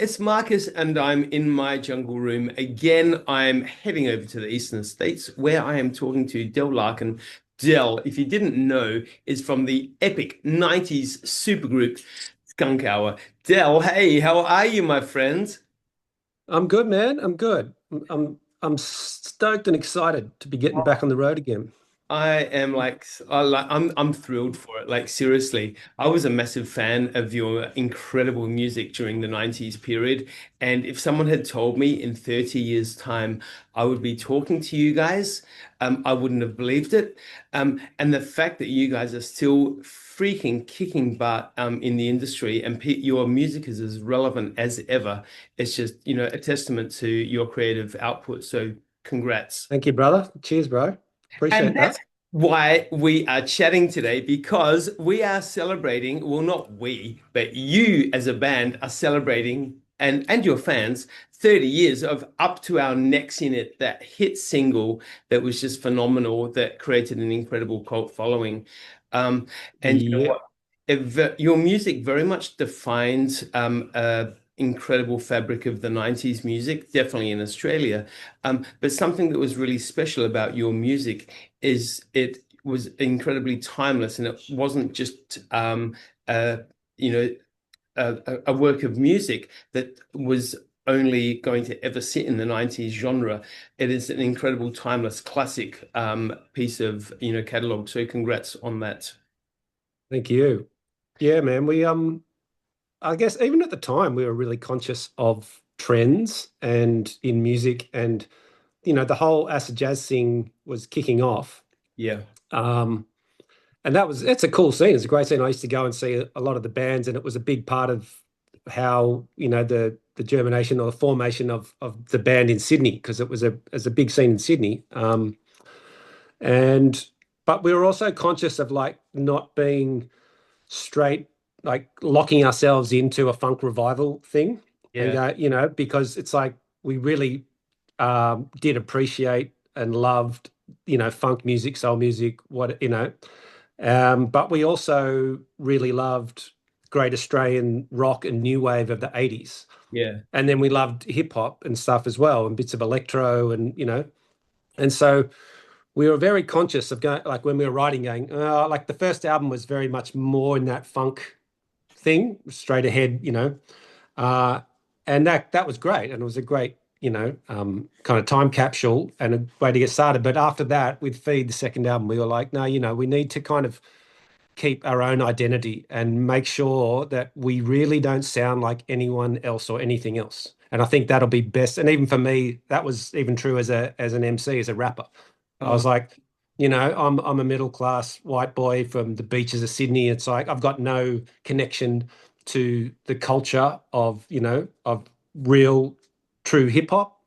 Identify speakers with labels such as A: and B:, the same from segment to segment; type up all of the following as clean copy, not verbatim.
A: It's Marcus, and I'm in my jungle room again. I'm heading over to the Eastern States where I am talking to Del Larkin. Del, if you didn't know, is from the epic 90s supergroup Skunkhour. Del, hey, how are you, my friend?
B: I'm good, man. I'm good. I'm stoked and excited to be getting back on the road again.
A: I am I'm thrilled for it. Like seriously, I was a massive fan of your incredible music during the 90s period. And if someone had told me in 30 years' time I would be talking to you guys, I wouldn't have believed it. And the fact that you guys are still freaking kicking butt in the industry and pe your music is as relevant as ever, it's just, a testament to your creative output. So congrats.
B: Thank you, brother. Cheers, bro.
A: And
B: Appreciate
A: that's
B: that.
A: why we are chatting today because we are celebrating, well, not we, but you as a band are celebrating and your fans 30 years of Up to Our Necks in It, that hit single that was just phenomenal, that created an incredible cult following. Um, and you know
B: Yeah.
A: what? Your music very much defines incredible fabric of the 90s music, definitely in Australia. But something that was really special about your music is it was incredibly timeless, and it wasn't just you know a work of music that was only going to ever sit in the 90s genre. It is an incredible timeless classic piece of catalog. So congrats on that.
B: Thank you. Yeah, man. I guess even at the time we were really conscious of trends and in music and the whole acid jazz thing was kicking off.
A: Yeah.
B: Um, and it's a cool scene. It's a great scene. I used to go and see a lot of the bands, and it was a big part of how, the germination or the formation of the band in Sydney, because it was a big scene in Sydney. And but we were also conscious of like not being straight, like locking ourselves into a funk revival thing and
A: Yeah.
B: go, because it's like we really did appreciate and loved, funk music, soul music, but we also really loved great Australian rock and new wave of the 80s.
A: Yeah.
B: And then we loved hip hop and stuff as well, and bits of electro and so we were very conscious of going, like when we were writing, going, like the first album was very much more in that funk thing, straight ahead, uh, and that was great, and it was a great, kind of time capsule and a way to get started. But after that, with Feed, the second album, we were like, no, we need to kind of keep our own identity and make sure that we really don't sound like anyone else or anything else. And I think that'll be best. And even for me, that was even true as an MC, as a rapper. I
A: Oh,
B: was like, I'm a middle class white boy from the beaches of Sydney. It's like I've got no connection to the culture of real true hip hop.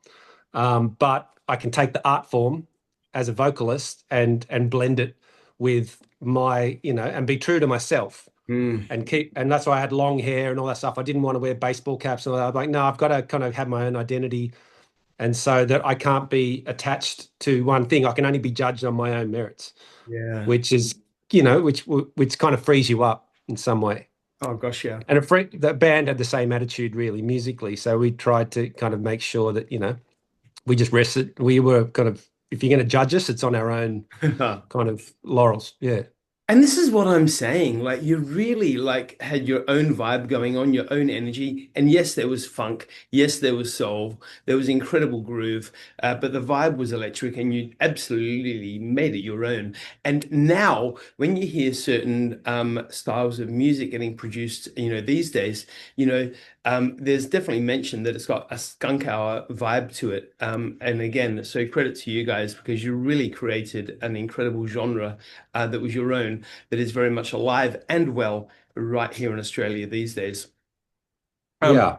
B: But I can take the art form as a vocalist and blend it with my, and be true to myself
A: mm.
B: and that's why I had long hair and all that stuff. I didn't want to wear baseball caps and all that. I was like, no, I've got to kind of have my own identity, and so that I can't be attached to one thing. I can only be judged on my own merits,
A: Yeah.
B: which is, which kind of frees you up in some way.
A: Oh gosh, yeah.
B: And the band had the same attitude really musically. So we tried to kind of make sure that, we just rested. We were kind of, if you're going to judge us, it's on our own kind of laurels. Yeah.
A: And this is what I'm saying. Like you really like had your own vibe going on, your own energy. And yes, there was funk. Yes, there was soul. There was incredible groove. But the vibe was electric, and you absolutely made it your own. And now, when you hear certain styles of music getting produced, these days, there's definitely mention that it's got a skunk hour vibe to it. And again, so credit to you guys because you really created an incredible genre that was your own, that is very much alive and well right here in Australia these days. Um,
B: Yeah.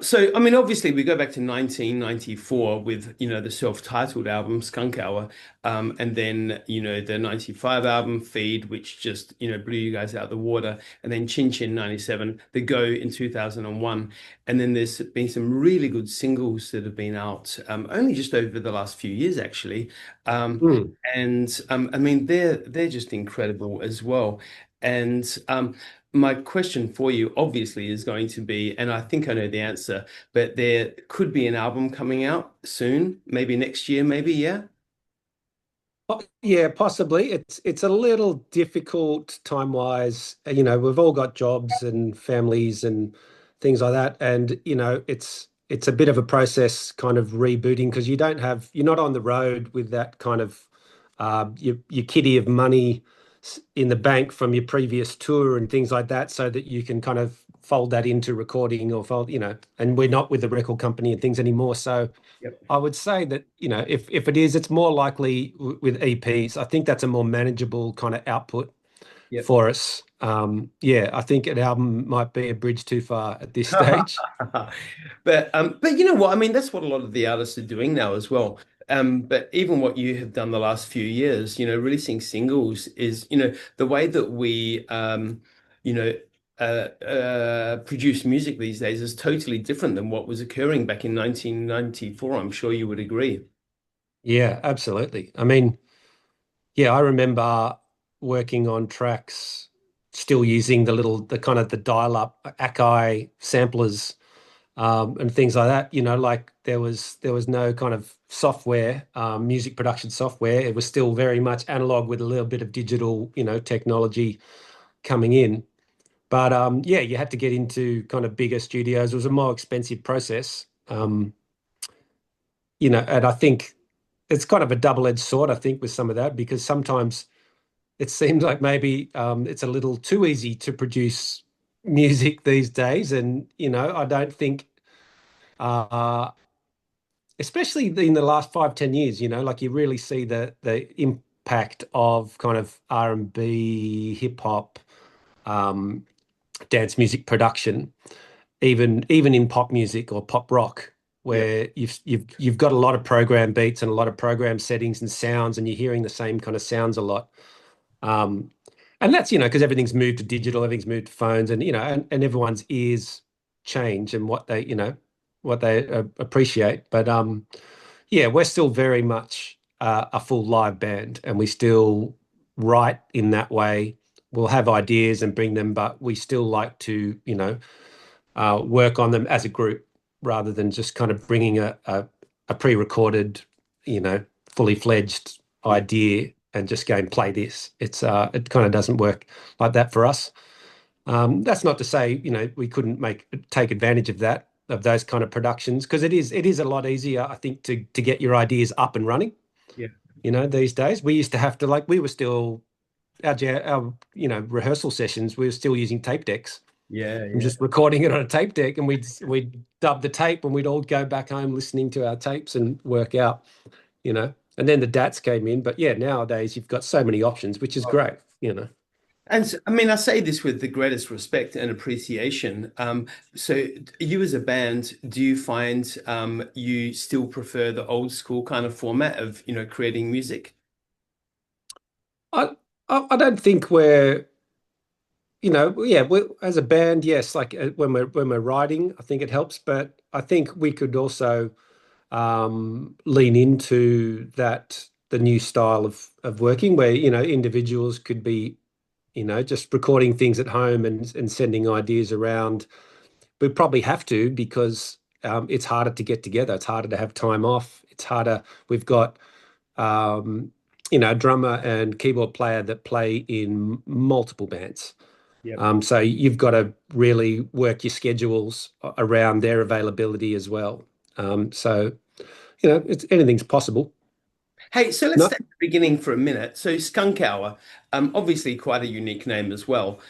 A: so I mean, obviously, we go back to 1994 with the self-titled album Skunk Hour, and then the '95 album Feed, which just blew you guys out of the water, and then Chin Chin '97, The Go in 2001, and then there's been some really good singles that have been out only just over the last few years actually, um,
B: Mm.
A: and I mean they're just incredible as well. And my question for you obviously is going to be, and I think I know the answer, but there could be an album coming out soon, maybe next year, maybe, yeah?
B: Yeah, possibly. It's a little difficult time-wise. We've all got jobs and families and things like that. And, it's a bit of a process kind of rebooting because you're not on the road with that kind of your kitty of money in the bank from your previous tour and things like that, so that you can kind of fold that into recording or and we're not with the record company and things anymore. So
A: Yep.
B: I would say that, if it is, it's more likely with EPs. I think that's a more manageable kind of output
A: Yep.
B: for us. Yeah, I think an album might be a bridge too far at this stage.
A: But you know what? I mean, that's what a lot of the artists are doing now as well. But even what you have done the last few years, releasing singles is, the way that we you know, produce music these days is totally different than what was occurring back in 1994. I'm sure you would agree.
B: Yeah, absolutely. I mean, yeah, I remember working on tracks, still using the kind of the dial-up Akai samplers, and things like that. Like there was no kind of software, music production software. It was still very much analog with a little bit of digital, technology coming in. But yeah, you had to get into kind of bigger studios. It was a more expensive process. And I think it's kind of a double-edged sword, I think, with some of that, because sometimes it seems like maybe it's a little too easy to produce music these days. And, I don't think uh, especially in the last 5, 10 years, like you really see the impact of kind of R&B, hip hop, um, dance music production, even in pop music or pop rock,
A: Yeah.
B: where you've got a lot of program beats and a lot of program settings and sounds, and you're hearing the same kind of sounds a lot. Um, and that's, because everything's moved to digital, everything's moved to phones, and and everyone's ears change and what they appreciate. But yeah, we're still very much a full live band, and we still write in that way. We'll have ideas and bring them, but we still like to, work on them as a group rather than just kind of bringing a pre-recorded, fully fledged
A: Yeah.
B: idea and just going play this. It kind of doesn't work like that for us. That's not to say, we couldn't take advantage of those kind of productions, because it is a lot easier, I think, to get your ideas up and running.
A: Yeah.
B: These days we used to have to, like, we were still our rehearsal sessions, we were still using tape decks
A: Yeah.
B: and
A: Yeah.
B: just recording it on a tape deck, and we'd dub the tape, and we'd all go back home listening to our tapes and work out, and then the DATs came in. But yeah, nowadays you've got so many options, which is great.
A: I mean, I say this with the greatest respect and appreciation. So you as a band, do you find you still prefer the old school kind of format of, creating music?
B: I I don't think yeah, as a band, yes, like when we're writing, I think it helps, but I think we could also lean into the new style of working, where individuals could be just recording things at home and sending ideas around. We probably have to, because it's harder to get together. It's harder to have time off. It's harder. We've got um, a drummer and keyboard player that play in multiple bands.
A: Yep.
B: So you've got to really work your schedules around their availability as well. So anything's possible.
A: Hey, so let's
B: No,
A: start at the beginning for a minute. So Skunkhour, obviously quite a unique name as well.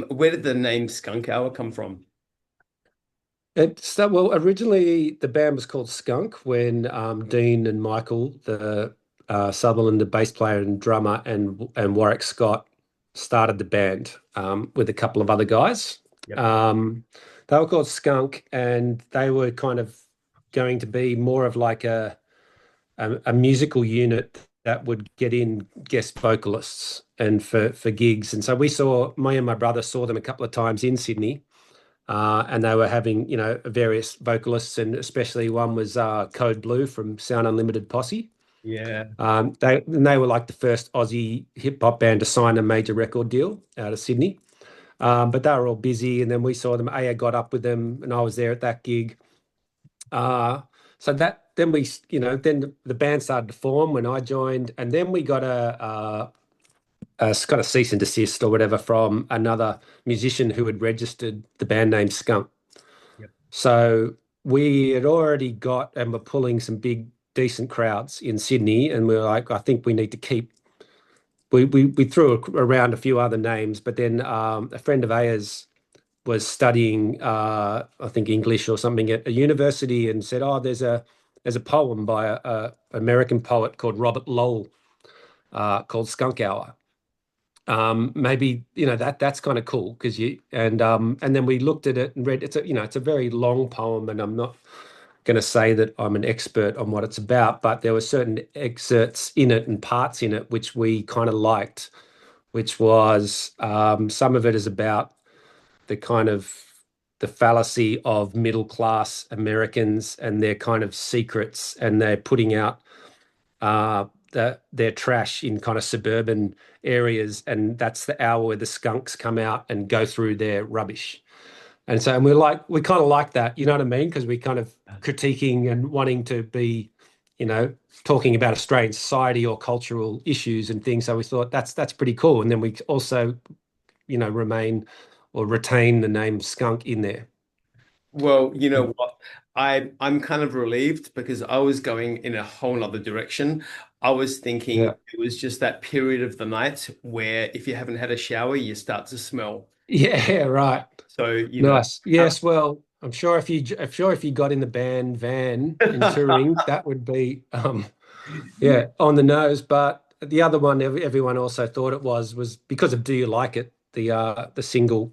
A: Where did the name Skunkhour come from?
B: well, originally the band was called Skunk when Dean and Michael, the Sutherland, the bass player and drummer, and Warwick Scott started the band with a couple of other guys.
A: Yep.
B: They were called Skunk, and they were kind of going to be more of like a musical unit that would get in guest vocalists and for gigs. And so me and my brother saw them a couple of times in Sydney, and they were having, various vocalists, and especially one was Code Blue from Sound Unlimited Posse.
A: Yeah.
B: They were like the first Aussie hip hop band to sign a major record deal out of Sydney. But they were all busy, and then we saw them. Aya got up with them, and I was there at that gig. Uh, so that then we, then the band started to form when I joined, and then we got a kind of cease and desist or whatever from another musician who had registered the band name Skunk.
A: Yep.
B: So we had already got and were pulling some big, decent crowds in Sydney, and we were like, I think we need to keep. We threw around a few other names, but then a friend of Aya's was studying, I think English or something at a university, and said, "Oh, there's a poem by a American poet called Robert Lowell called Skunkhour. Maybe that's kind of cool because and then we looked at it and read it's a very long poem, and I'm not going to say that I'm an expert on what it's about, but there were certain excerpts in it and parts in it which we kind of liked, which was some of it is about the kind of the fallacy of middle class Americans and their kind of secrets, and they're putting out uh, their trash in kind of suburban areas, and that's the hour where the skunks come out and go through their rubbish. And we kind of like that, you know what I mean? Because we kind of critiquing and wanting to be, you know, talking about Australian society or cultural issues and things. So we thought that's pretty cool. And then we also, remain or retain the name skunk in there.
A: Well, you know what? I'm kind of relieved because I was going in a whole other direction. I was thinking
B: Yeah.
A: it was just that period of the night where if you haven't had a shower, you start to smell.
B: Yeah, right.
A: So,
B: Nice.
A: uh,
B: Yes, well, I'm sure if you got in the band van in touring, that would be yeah, on the nose. But the other one everyone also thought it was because of Do You Like It, the single,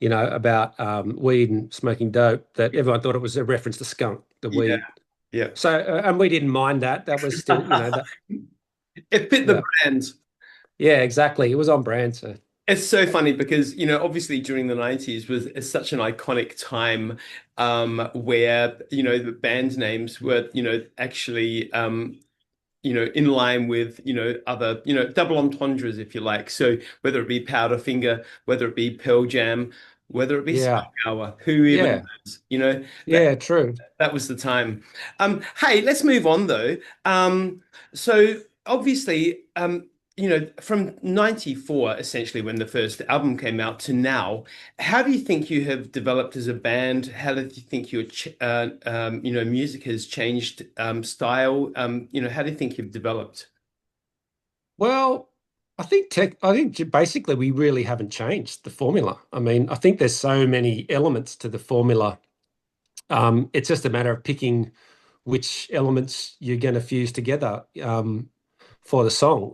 B: about weed and smoking dope, that everyone thought it was a reference to skunk, the
A: yeah,
B: weed.
A: yeah.
B: So and we didn't mind that. That was still, that
A: It fit the
B: yeah.
A: brand.
B: Yeah, exactly. It was on brand. So
A: It's so funny because, obviously during the 90s was it's such an iconic time where, the band names were, actually in line with, other, double entendres, if you like. So whether it be Powderfinger, whether it be Pearl Jam, whether it be
B: yeah.
A: Skunkhour, who even
B: Yeah.
A: knows, that
B: Yeah, true.
A: that was the time. Hey, let's move on though. So obviously, from 94, essentially when the first album came out to now, how do you think you have developed as a band? How do you think your music has changed style? How do you think you've developed?
B: Well, I think basically we really haven't changed the formula. I mean, I think there's so many elements to the formula. It's just a matter of picking which elements you're going to fuse together for the song,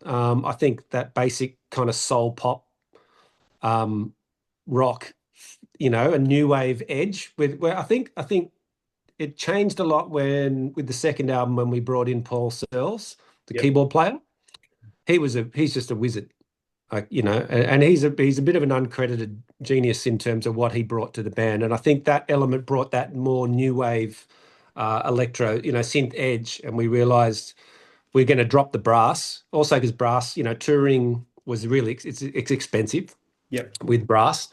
B: I think that basic kind of soul pop um, rock, a new wave edge with where I think it changed a lot when with the second album when we brought in Paul Searles, the
A: Yep.
B: keyboard player. He's just a wizard. And he's a bit of an uncredited genius in terms of what he brought to the band. And I think that element brought that more new wave electro, synth edge. And we realized we're going to drop the brass also because brass, touring was really, it's expensive
A: Yep.
B: with brass.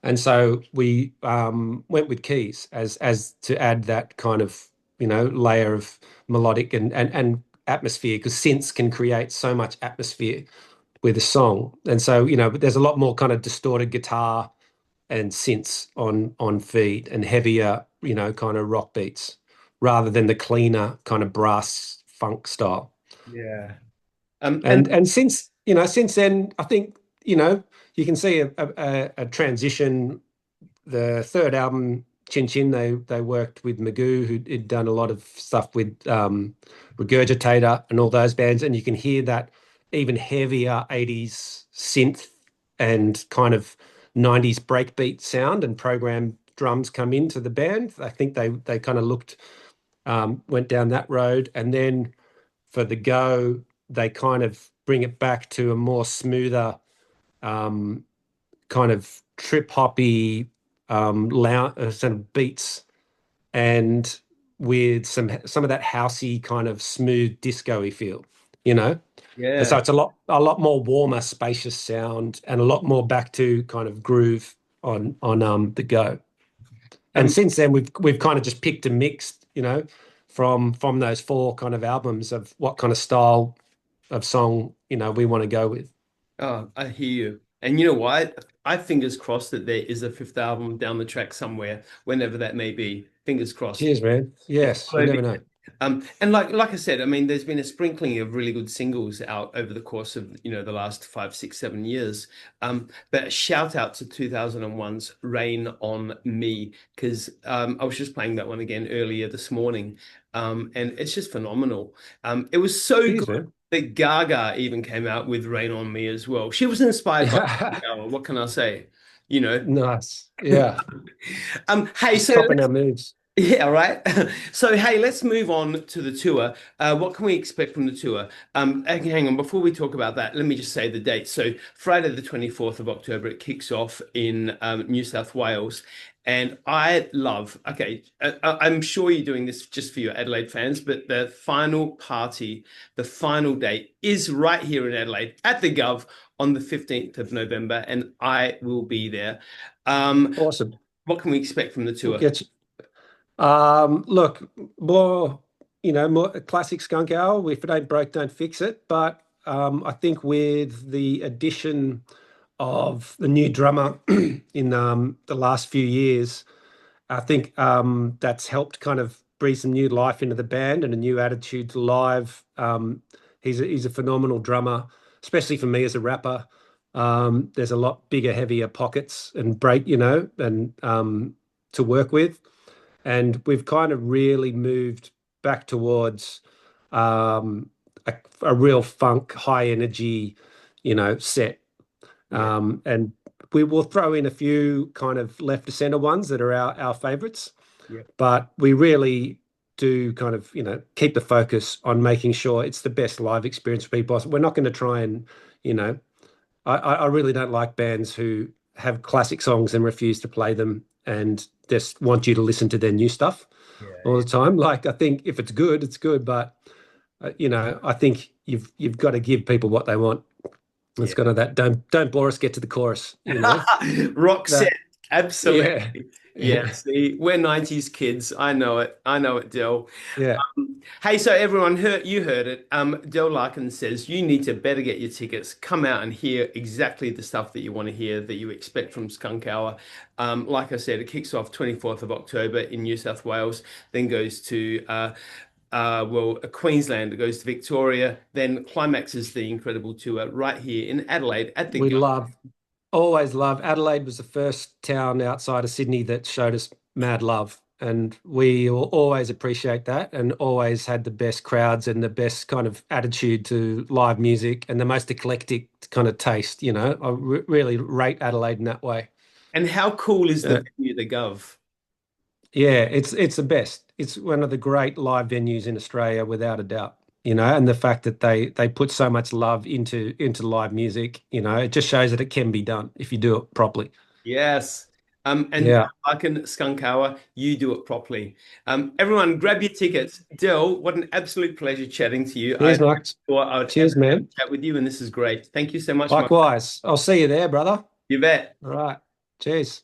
B: And so we went with keys as to add that kind of, layer of melodic and atmosphere because synths can create so much atmosphere with a song. And so, but there's a lot more kind of distorted guitar and synths on feed and heavier, kind of rock beats rather than the cleaner kind of brass funk style.
A: Yeah. And
B: And since then, I think, you can see a transition. The third album, Chin Chin, they worked with Magoo, who had done a lot of stuff with Regurgitator and all those bands, and you can hear that even heavier 80s synth and kind of 90s breakbeat sound and programmed drums come into the band. I think they kind of went down that road, and then for the go, they kind of bring it back to a more smoother um, kind of trip hoppy loud sort of beats, and with some of that housey kind of smooth disco-y feel, you know? And so
A: Yeah.
B: it's a lot more warmer, spacious sound and a lot more back to kind of groove on the go. And
A: Um,
B: since then we've kind of just picked and mixed, from those four kind of albums of what kind of style of song, we want to go with.
A: oh, I hear you. And you know what? I fingers crossed that there is a fifth album down the track somewhere, whenever that may be. Fingers crossed.
B: Cheers, man.
A: Yeah,
B: Yes,
A: all
B: you
A: over
B: never know.
A: here. And like I said, I mean, there's been a sprinkling of really good singles out over the course of, the last 5, 6, 7 years. But shout out to 2001's Rain on Me, because I was just playing that one again earlier this morning. And it's just phenomenal. It was so
B: Cheers,
A: good
B: man.
A: that Gaga even came out with Rain on Me as well. She was inspired by
B: Yeah.
A: what can I say? You know.
B: Nice. Yeah.
A: Hey,
B: Just
A: so
B: copping our moves.
A: yeah, right. So, hey, let's move on to the tour. What can we expect from the tour? Hang on, before we talk about that, let me just say the date. So, Friday, the 24th of October, it kicks off in New South Wales. And okay, I'm sure you're doing this just for your Adelaide fans, but the final party, the final date is right here in Adelaide at the Gov on the 15th of November, and I will be there. Um,
B: Awesome.
A: what can we expect from the
B: We'll
A: tour?
B: get you. Look, more classic Skunkhour. If it ain't broke, don't fix it. But I think with the addition of the new drummer in the last few years, I think that's helped kind of breathe some new life into the band and a new attitude to live. He's a phenomenal drummer, especially for me as a rapper. There's a lot bigger, heavier pockets and and to work with. And we've kind of really moved back towards um, a real funk, high energy, set.
A: Yeah.
B: And we will throw in a few kind of left to center ones that are our favorites,
A: Yeah.
B: but we really do kind of, keep the focus on making sure it's the best live experience for people. We're not going to try and, you know, I really don't like bands who have classic songs and refuse to play them and just want you to listen to their new stuff all
A: Yeah.
B: the time. Like, I think if it's good, it's good, but I think you've got to give people what they want. It's
A: Yeah.
B: kind of that don't bore us, get to the chorus,
A: Rock set.
B: that. Yeah.
A: Absolutely. Yeah. See, we're 90s kids. I know it. I know it, Dell.
B: Yeah.
A: Hey, so everyone you heard it. Dell Larkin says you need to better get your tickets. Come out and hear exactly the stuff that you want to hear, that you expect from Skunkhour. Like I said, it kicks off 24th of October in New South Wales, then goes to Queensland, it goes to Victoria, then climaxes the incredible tour right here in Adelaide at the
B: We
A: Go.
B: always love. Adelaide was the first town outside of Sydney that showed us mad love. And we will always appreciate that and always had the best crowds and the best kind of attitude to live music and the most eclectic kind of taste, I really rate Adelaide in that way.
A: And how cool is the
B: Uh,
A: venue, the Gov?
B: yeah, it's the best. It's one of the great live venues in Australia, without a doubt. And the fact that they put so much love into live music, it just shows that it can be done if you do it properly.
A: Yes. And
B: Yeah.
A: Larkin, Skunkhour, you do it properly. Everyone, grab your tickets. Dill, what an absolute pleasure chatting to you. I
B: Cheers, Max.
A: thought I would have
B: Cheers, man.
A: a chat with you, and this is great. Thank you so much, Mark.
B: Likewise. I'll see you there, brother.
A: You bet.
B: All right. Cheers.